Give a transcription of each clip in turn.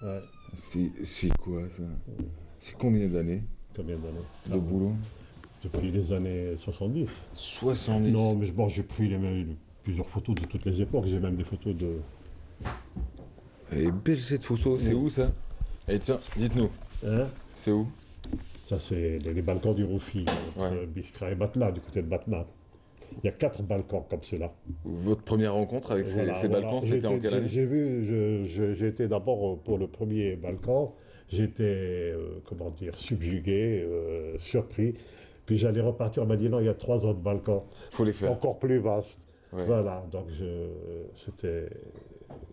Ouais. C'est quoi ça? C'est combien d'années Combien d'années? de boulot? Depuis les années 70. 70. Non, mais bon, j'ai pris plusieurs photos de toutes les époques. J'ai même des photos de. Elle est belle cette photo, c'est Ouais. où ça? Eh tiens, dites-nous, Hein? c'est où? Ça, c'est les balcons du Roufi, entre Ouais. Biskra et Batna, du côté de Batna. Il y a 4 balcons comme cela. Votre première rencontre avec ces, Voilà, ces voilà. Balkans, c'était en quelle année? J'ai vu, j'ai été d'abord pour le premier balcon, j'étais, comment dire, subjugué, surpris. Puis j'allais repartir, on m'a dit non, il y a 3 autres balcons, Faut les faire. encore plus vastes. Ouais. Voilà, donc c'était,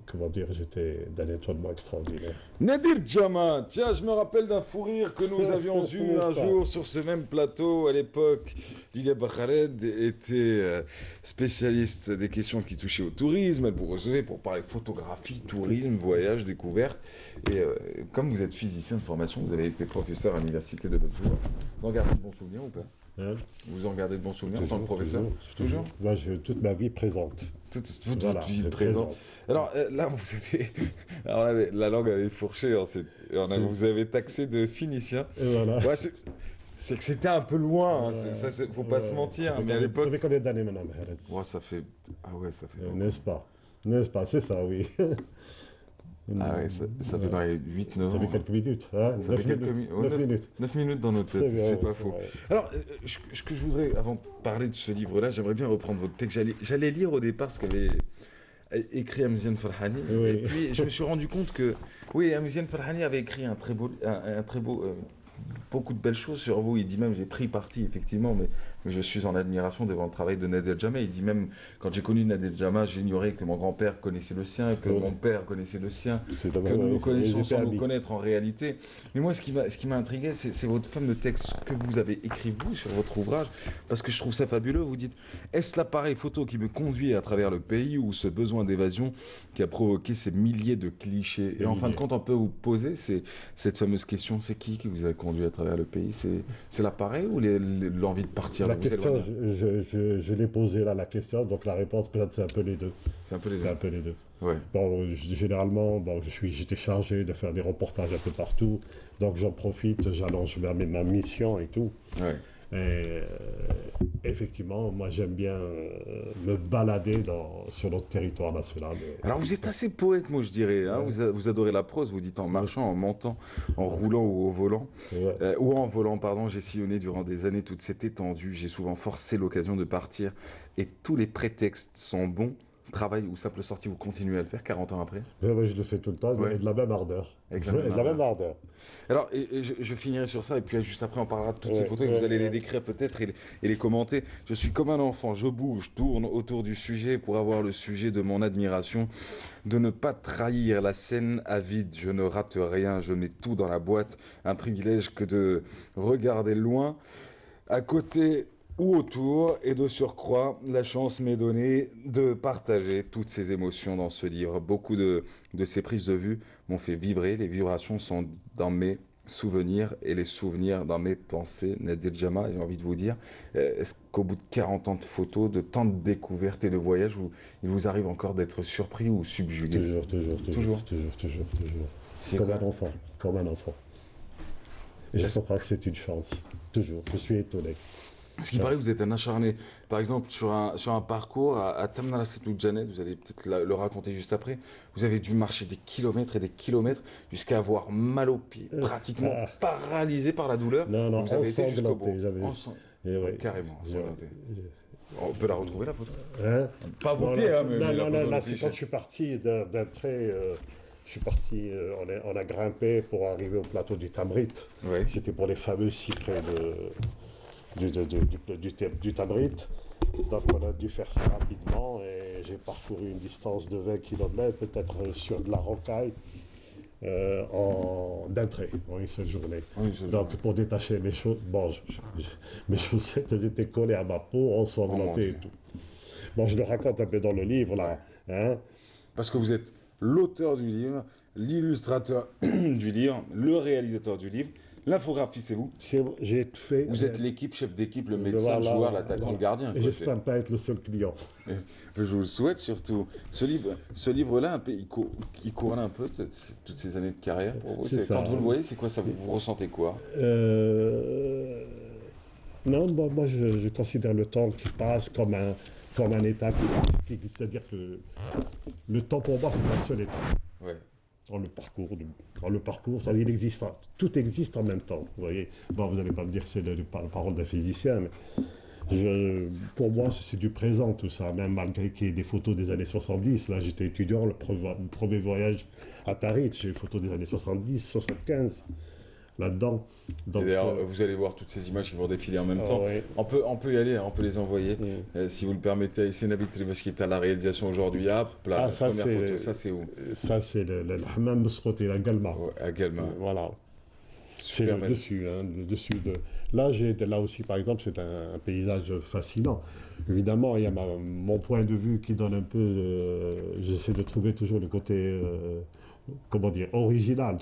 comment dire, j'étais d'un étonnement extraordinaire. Nadir Djama, tiens, je me rappelle d'un fou rire que nous avions eu un jour sur ce même plateau à l'époque. Lilia Bakhaled était spécialiste des questions qui touchaient au tourisme. Elle vous recevait pour parler photographie, tourisme, voyage, découverte. Et comme vous êtes physicien de formation, vous avez été professeur à l'université de Belfort. Vous en gardez de bons souvenirs ou pas? Hein? Vous en gardez de bons souvenirs en tant que professeur? Toujours. Moi, j'ai toute ma vie présente. Toute Voilà, votre vie je présente. présente. Alors là, vous avez, alors, la langue avait fourché, hein, vous avez taxé de phénicien. Et voilà. Ouais, c'est que c'était un peu loin, hein, faut pas se mentir. Mais à Ça l'époque, fait combien d'années maintenant, Mahrez? ouais, ça fait, ah ouais, ça fait. beaucoup. N'est-ce pas? N'est-ce pas? C'est ça, oui. Ah ouais, ça fait dans les 8-9 Ça ans. fait quelques minutes. Hein? Ça 9 fait quelques minutes. minutes. 9 minutes. 9 minutes dans notre C'est tête, bien, c'est pas ouais, faux. ouais. Alors, ce que je voudrais, avant de parler de ce livre-là, j'aimerais bien reprendre votre texte. J'allais lire au départ ce qu'avait écrit Amziane Farhani. Oui. Et puis, je me suis rendu compte que, oui, Amziane Farhani avait écrit un très beau, beaucoup de belles choses sur vous. Il dit même, j'ai pris parti, effectivement, mais je suis en admiration devant le travail de Nadir Djama. Il dit même, quand j'ai connu Nadir Djama, j'ignorais que mon grand-père connaissait le sien, que Oui. mon père connaissait le sien, C'est que dommage, nous nous ouais. connaissions Ils étaient sans nous amis. connaître en réalité. Mais moi, ce qui m'a intrigué, c'est votre fameux texte que vous avez écrit, vous, sur votre ouvrage, parce que je trouve ça fabuleux. Vous dites, est-ce l'appareil photo qui me conduit à travers le pays ou ce besoin d'évasion qui a provoqué ces milliers de clichés? Et en fin de compte, on peut vous poser cette fameuse question, c'est qui vous a conduit à travers le pays? C'est l'appareil ou l'envie de partir, La de vous question, éloigner? je l'ai posée là, la question, donc la réponse, peut-être, c'est un peu les deux. C'est un peu les C'est un peu les deux. Ouais. Bon, généralement, bon, j'étais chargé de faire des reportages un peu partout, donc j'en profite, j'allonge ma mission et tout. Ouais. Et effectivement, moi j'aime bien me balader sur notre territoire national. Alors vous êtes assez poète, moi je dirais. Hein. Vous adorez la prose. Vous dites en marchant, en montant, en roulant ou au volant, Ouais. ou en volant, pardon. J'ai sillonné durant des années toute cette étendue. J'ai souvent forcé l'occasion de partir, et tous les prétextes sont bons. Travail ou simple sortie, vous continuez à le faire 40 ans après? Ouais, je le fais tout le temps, Ouais. et de la même ardeur. Avec la Et même de la même ardeur. Alors, et je finirai sur ça, et puis juste après, on parlera de toutes ces Ouais, photos, et ouais, vous allez les ouais. décrire peut-être et les commenter. Je suis comme un enfant, je bouge, tourne autour du sujet pour avoir le sujet de mon admiration, de ne pas trahir la scène avide. Je ne rate rien, je mets tout dans la boîte. Un privilège que de regarder loin, à côté ou autour, et de surcroît, la chance m'est donnée de partager toutes ces émotions dans ce livre. Beaucoup de ces prises de vue m'ont fait vibrer, les vibrations sont dans mes souvenirs et les souvenirs dans mes pensées. Nadir Djama, j'ai envie de vous dire, est-ce qu'au bout de 40 ans de photos, de tant de découvertes et de voyages, il vous arrive encore d'être surpris ou subjugué? Toujours. C'est Comme quoi? un enfant, comme un enfant. Et je crois que c'est une chance. Toujours, je suis étonné. Ce qui paraît que vous êtes un acharné. Par exemple, sur un parcours à Tamna Rasset Janet, vous allez peut-être le raconter juste après, vous avez dû marcher des kilomètres et des kilomètres jusqu'à avoir mal aux pieds, pratiquement paralysé par la douleur. Non, Vous avez été jusqu'au bout. ensanglanté, Ouais, ouais. carrément, ensanglanté. Ouais. On peut la retrouver, la photo? Hein? Pas vos Non, pieds, là, hein, mais non, la non, photo non, de là, c'est cliché. quand je suis parti d'un trait, je suis parti, on a grimpé pour arriver au plateau du Tamrit. Ouais. C'était pour les fameux cyprès du Tamrit. Donc on a dû faire ça rapidement et j'ai parcouru une distance de 20 km, peut-être sur de la rocaille, d'un trait, en une seule journée. En une seule Donc journée. pour détacher mes choses, bon, mes chaussettes elles étaient collées à ma peau, Oh, mon ensanglantées et Dieu. tout. Bon, je le raconte un peu dans le livre, là. Hein. Parce que vous êtes l'auteur du livre, l'illustrateur du livre, le réalisateur du livre, L'infographie, c'est vous? J'ai fait. Vous êtes l'équipe, chef d'équipe, le médecin, Voilà, le joueur, l'attaquant, le gardien. Et Quoi, j'espère ne pas être le seul client. je vous le souhaite surtout. Ce livre-là, il couronne un peu toutes ces années de carrière pour vous. C'est ça. Quand vous le voyez, c'est quoi ça? Vous ressentez quoi? Non, moi je considère le temps qui passe comme un état qui existe. C'est-à-dire que le temps pour moi, c'est un seul état. Ouais. Dans le parcours, c'est-à-dire il existe, tout existe en même temps. Vous voyez, bon, vous n'allez pas me dire que c'est la parole d'un physicien, mais pour moi, c'est du présent tout ça, même malgré qu'il y ait des photos des années 70. Là, j'étais étudiant, le premier voyage à Tarit, j'ai des photos des années 70, 75, là-dedans. Et d'ailleurs, vous allez voir toutes ces images qui vont défiler en même temps. Ouais. On peut y aller, hein, on peut les envoyer. Si vous le permettez, c'est Nabil Tribache qui est à la réalisation aujourd'hui. Hop, la ça, première photo, ça c'est où? Ça, c'est le Hammam Mesroté, la Galma. Ouais, à Galma. Voilà. C'est Super le belle. dessus, hein, le dessus de. Là aussi, par exemple, c'est un paysage fascinant. Évidemment, il y a mon point de vue qui donne un peu. J'essaie de trouver toujours le côté, comment dire, original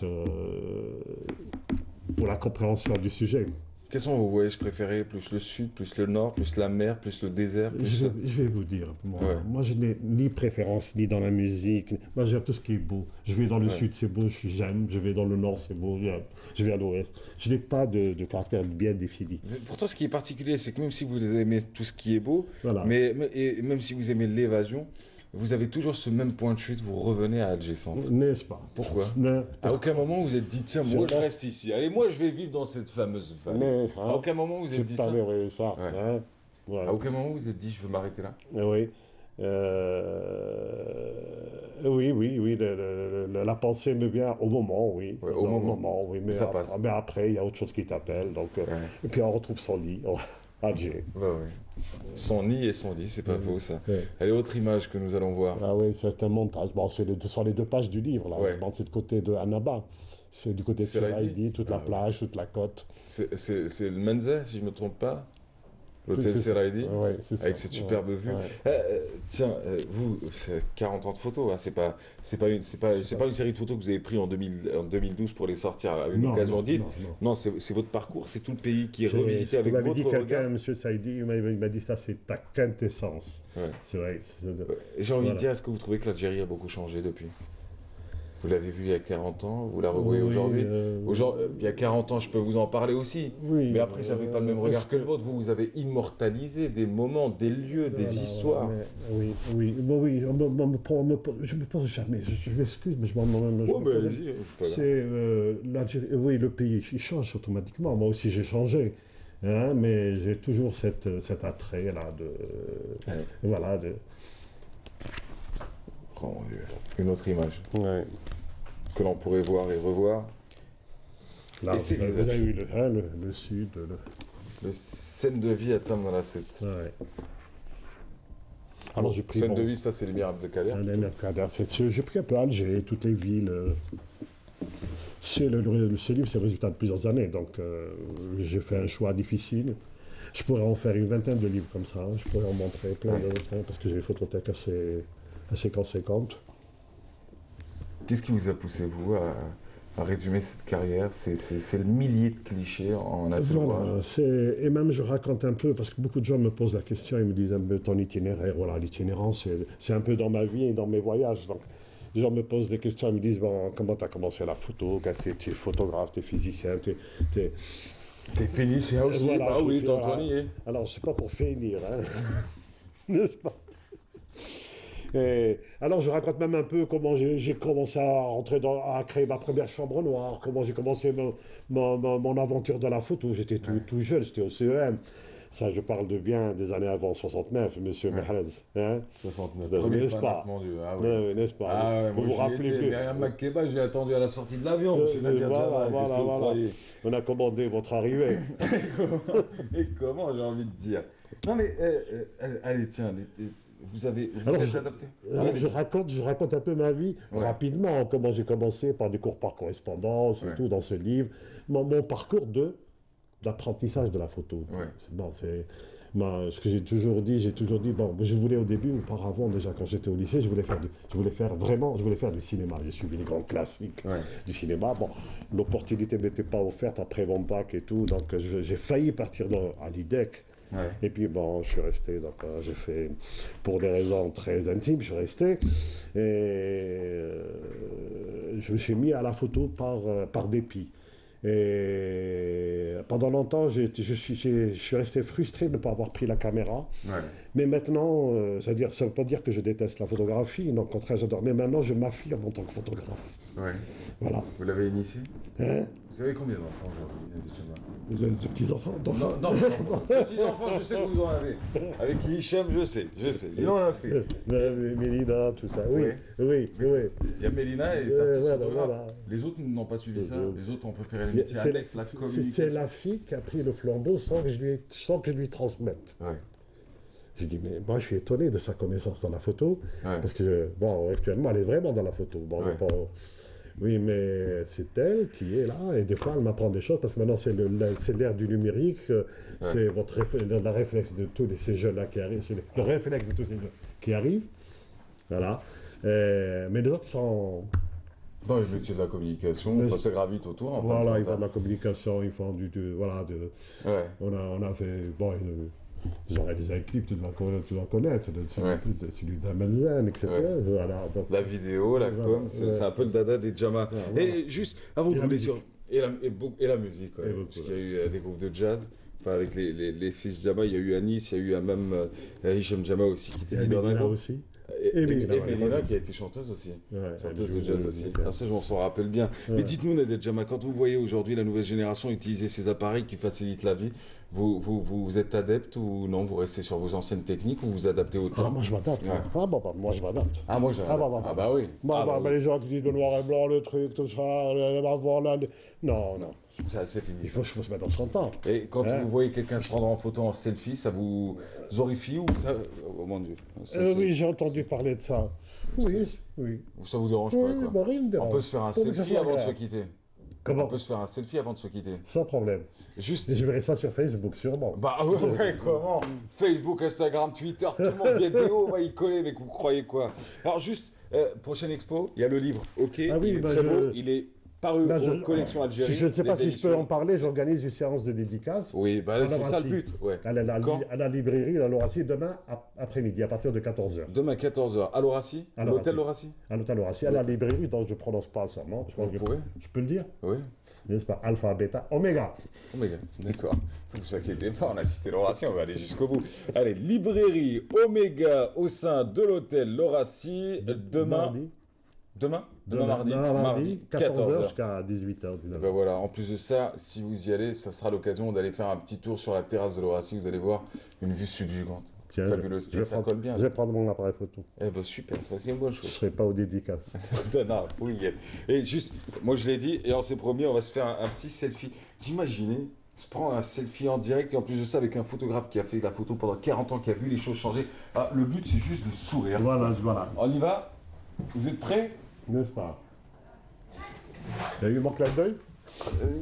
pour la compréhension du sujet. Quels sont vos voyages préférés? Plus le sud, plus le nord, plus la mer, plus le désert, plus... Je vais vous dire, Ouais. moi je n'ai ni préférence ni dans la musique. Moi j'aime tout ce qui est beau. Je vais dans le Ouais. sud, c'est beau, j'aime. Je vais dans le nord, c'est beau, j'aime. Je vais à l'ouest. Je n'ai pas de caractère bien défini. Mais pourtant, ce qui est particulier, c'est que même si vous aimez tout ce qui est beau, Voilà. et même si vous aimez l'évasion, vous avez toujours ce même point de chute, vous revenez à Alger Centre. N'est-ce pas? Pourquoi? Mais, À aucun moment vous vous êtes dit, tiens, moi je Je- reste ici. Allez, moi je vais vivre dans cette fameuse famille. mais, À aucun moment vous vous êtes c'est dit pas ça. vrai, ça. Ouais. Hein? Voilà. À aucun moment vous vous êtes dit, je veux m'arrêter là. Oui. Oui. La pensée me vient au moment, oui. Ouais, au moment. Oui. Mais Ça passe. mais après, il y a autre chose qui t'appelle. Donc, Ouais. et puis on retrouve son lit. Alger. Ouais, ouais. Son nid et son lit, c'est pas faux ça. Ouais. Allez, autre image que nous allons voir. Ah oui, c'est un montage. Bon, ce sont les deux pages du livre, là. Ouais. Bon, c'est du côté de Annaba. C'est du côté de Seraïdi. Seraïdi, toute la Ah, ouais. plage, toute la côte. C'est le Menza, si je me trompe pas. L'hôtel Tout- Seraïdi. Ouais, c'est ça. Avec cette superbe Ouais, vue. ouais. Tiens, vous, c'est 40 ans de photos, hein, c'est pas une série de photos que vous avez pris en 2012 pour les sortir à une Non, occasion non, dite. non. Non, c'est votre parcours, c'est tout le pays qui est C'est- revisité avec vous m'avez dit votre quelqu'un, regard. M. Saïdi, il m'a dit ça, c'est ta quintessence. Ouais. C'est vrai. J'ai envie de Voilà. dire, est-ce que vous trouvez que l'Algérie a beaucoup changé depuis? Vous l'avez vu il y a 40 ans, vous la revoyez Oui, aujourd'hui. Il y a 40 ans, je peux vous en parler aussi. oui, Mais après, j'avais pas le même regard parce que le vôtre. Vous avez immortalisé des moments, des lieux, des Voilà, histoires. oui. Bon, oui, je me pose jamais. Je m'excuse, mais je m'en. Ouais, mais allez-y, c'est pas grave. C'est l'Algérie. Oui, le pays, il change automatiquement. Moi aussi, j'ai changé. Hein, mais j'ai toujours cet attrait là Ouais. voilà Oh mon Dieu. Une autre image ouais. que l'on pourrait voir et revoir. Là, Et ces vous visages. avez eu le sud. Le scène de vie à Tamanrasset. Ouais. Alors j'ai pris Scène de vie, ça c'est les miracles de Kader. J'ai pris un peu Alger, toutes les villes. Ce livre, c'est le résultat de plusieurs années, donc j'ai fait un choix difficile. Je pourrais en faire une vingtaine de livres comme ça. Hein. Je pourrais en montrer plein d'autres, hein, parce que j'ai des photothèques assez conséquentes. Qu'est-ce qui vous a poussé, vous, à résumer cette carrière? C'est le millier de clichés en un seul ouvrage. Voilà, et même je raconte un peu, parce que beaucoup de gens me posent la question, ils me disent un peu ton itinéraire. Voilà, l'itinérance, c'est un peu dans ma vie et dans mes voyages. Donc, les gens me posent des questions, ils me disent bon, comment tu as commencé la photo? Tu es photographe, tu es physicien, T'es Félicien aussi? Voilà, Bah je oui, suis- tant voilà. qu'on y est. Alors, c'est pas pour finir, hein. N'est-ce pas? Et alors, je raconte même un peu comment j'ai commencé à créer ma première chambre noire, comment j'ai commencé mon aventure dans la photo. J'étais tout jeune, j'étais au CEM. Ça, je parle de bien des années avant 69, monsieur Mahrez. Hein? 69. N'est-ce Premier pas? panache, mon Dieu. Ah oui. Ouais, n'est-ce pas? Ah ouais, Vous moi vous j'y rappelez étais. plus? Myriam Makeba, j'ai attendu à la sortie de l'avion, monsieur Nadir Voilà, Djamal, qu'est-ce que vous voilà. croyez? On a commandé votre arrivée. Et comment, j'ai envie de dire. Non mais, allez, tiens, vous Alors, êtes adapté. Alors, je raconte un peu ma vie Ouais. rapidement, comment j'ai commencé par des cours par correspondance et Ouais. tout dans ce livre. Mon parcours d'apprentissage de la photo. Ouais. Bon, Ce que j'ai toujours dit, bon, je voulais au début, auparavant déjà quand j'étais au lycée, je voulais faire du cinéma. J'ai suivi les grands classiques Ouais. du cinéma. Bon, l'opportunité ne m'était pas offerte après mon bac et tout, donc j'ai failli partir à l'IDEC. Ouais. Et puis bon, je suis resté, donc j'ai fait, pour des raisons très intimes, je suis resté. Et je me suis mis à la photo par dépit. Et pendant longtemps, je suis resté frustré de ne pas avoir pris la caméra. Ouais. Mais maintenant, c'est-à-dire, ça ne veut pas dire que je déteste la photographie, non, au contraire, j'adore. Mais maintenant, je m'affirme en tant que photographe. Ouais. Voilà. Vous l'avez initié? Hein? Vous avez combien d'enfants aujourd'hui, Jamal? De petits-enfants, d'enfants. Non, petits-enfants, je sais que vous en avez. Avec Hicham, je sais. Il en a fait. Mélina, tout ça. Oui, oui, oui. Il y a Mélina et artiste voilà, photographe. voilà. Les autres n'ont pas suivi ça. Les autres ont préféré le C'est métier annexe, la communication. c'est la fille qui a pris le flambeau sans que je lui transmette. Ouais. J'ai dit, mais moi je suis étonné de sa connaissance dans la photo, Ouais. parce que, bon, actuellement elle est vraiment dans la photo. Bon, Ouais. oui, mais c'est elle qui est là, et des fois elle m'apprend des choses, parce que maintenant c'est l'ère du numérique, c'est le réflexe de tous ces jeunes-là qui arrivent, c'est le réflexe de tous ces jeunes qui arrivent, voilà. Mais les autres sont... Dans les métiers de la communication, ça gravite autour. En Voilà, fin ils de font compte. de la communication, ils font voilà, Ouais. on a fait, bon, ils ont réalisé un clip, tu dois connaître, Ouais. celui d'Amelzen, etc. Ouais. Voilà, donc, La vidéo, la Voilà, com, c'est ouais. un peu le dada des Jamas. Voilà. Et juste, avant de Et vous la laisser... musique. Et la musique, ouais. Et beaucoup, Parce qu'il y a eu des groupes de jazz. Enfin, avec les fils Jama, il y a eu Anis, il y a eu même Hicham Jama aussi qui était et leader d'un Mélina groupe. aussi. Et Mélina, Mélina ouais. qui a été chanteuse aussi. Ouais, Chanteuse elle de joue, jazz aussi. ouais. Ah, ça, je m'en s'en rappelle bien. Mais Ouais. dites-nous, Nadège Jama, quand vous voyez aujourd'hui la nouvelle génération utiliser ces appareils qui facilitent la vie, vous êtes adepte ou non? Vous restez sur vos anciennes techniques ou vous adaptez au Ah, temps? moi je m'adapte. Ouais. Ah, bon, bah, moi je m'adapte. Ah, moi, j'ai Ah, bah, ah, bah oui. Bah, Ah, bah oui. les gens qui disent le noir et blanc, le truc, tout ça, voilà. Non, non. Ça, c'est fini. Il faut se mettre dans son temps. Et quand Hein? vous voyez quelqu'un se prendre en photo en selfie, ça vous horrifie ou ça... Oh mon Dieu. Oui, j'ai entendu parler de ça. Oui, oui. Ça vous dérange Oui, pas, quoi? bah, rien ne me On dérange. peut se faire un Pourvu que ça selfie soit avant de se agréable. quitter. Comment? On peut se faire un selfie avant de se quitter. Sans problème. Juste. Et je verrai ça sur Facebook, sûrement. Bah ouais, comment? Facebook, Instagram, Twitter, tout le monde vidéo, on va y coller, mais vous croyez quoi? Alors juste, prochaine expo, il y a le livre, ok, Ah oui, il est bah, très beau, il est paru Bah, aux collections Algérie. Je ne sais pas les si je peux éditions. en parler, j'organise une séance de dédicace. Oui, bah En c'est ça le Laurassie. but, ouais. À la librairie, à Laurassie, demain après-midi, à partir de 14h. Demain 14h, à L'Horacie, À l'hôtel Laurassie. L'Horacie. À l'hôtel Laurassie, à la librairie, dont je ne prononce pas son nom. Parce Vous pouvez? je peux le dire, Oui. n'est-ce pas? Alpha, bêta, oméga. Oh my God, d'accord. Vous inquiétez pas, on a cité l'Horacie, on va aller jusqu'au bout. Allez, librairie Oméga au sein de l'hôtel L'Horacie, demain. Demain mardi, 14h 14h. jusqu'à 18h. Et ben voilà, en plus de ça, si vous y allez, ça sera l'occasion d'aller faire un petit tour sur la terrasse de l'Horacie, vous allez voir une vue subjugante. Tiens, Fabuleuse. Et ça colle bien. Je vais prendre mon appareil photo. Eh ben super, ça c'est une bonne Je ne chose. serai pas aux dédicaces. Non, oui, y est. Et juste, moi je l'ai dit, et on s'est promis, on va se faire un petit selfie. J'imaginais se prendre un selfie en direct, et en plus de ça, avec un photographe qui a fait la photo pendant 40 ans, qui a vu les choses changer. Ah, le but, c'est juste de sourire. Voilà, voilà. On y va? Vous êtes prêts? N'est-ce pas? Il y a eu mon clin d'œil?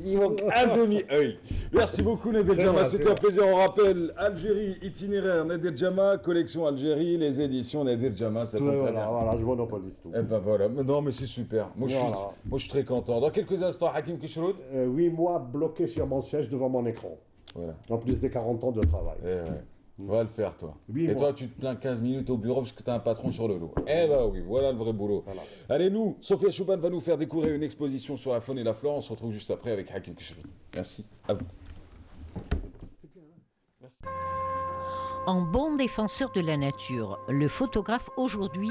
Il manque un demi-œil. Merci beaucoup Nadège C'est Jama, vrai, c'était c'est un plaisir. On rappelle, Algérie, itinéraire Nadège Jama, collection Algérie, les éditions Nadège Jama, ça tombe très Voilà, bien. voilà, je monopolise tout. Eh ben voilà, mais non mais c'est super. Moi, Voilà. je suis très content. Dans quelques instants, Hakim Kishroud. 8 mois bloqué sur mon siège devant mon écran. Voilà. En plus des 40 ans de travail. Eh ouais. On va le faire toi. Oui, Et moi. toi tu te plains 15 minutes au bureau parce que tu as un patron sur le dos. Eh ben oui, voilà le vrai boulot. Voilà. Allez nous, Sophia Chouban va nous faire découvrir une exposition sur la faune et la flore. On se retrouve juste après avec Hakim Kishroud. Merci. À vous. En bon défenseur de la nature, le photographe aujourd'hui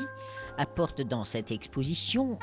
apporte dans cette exposition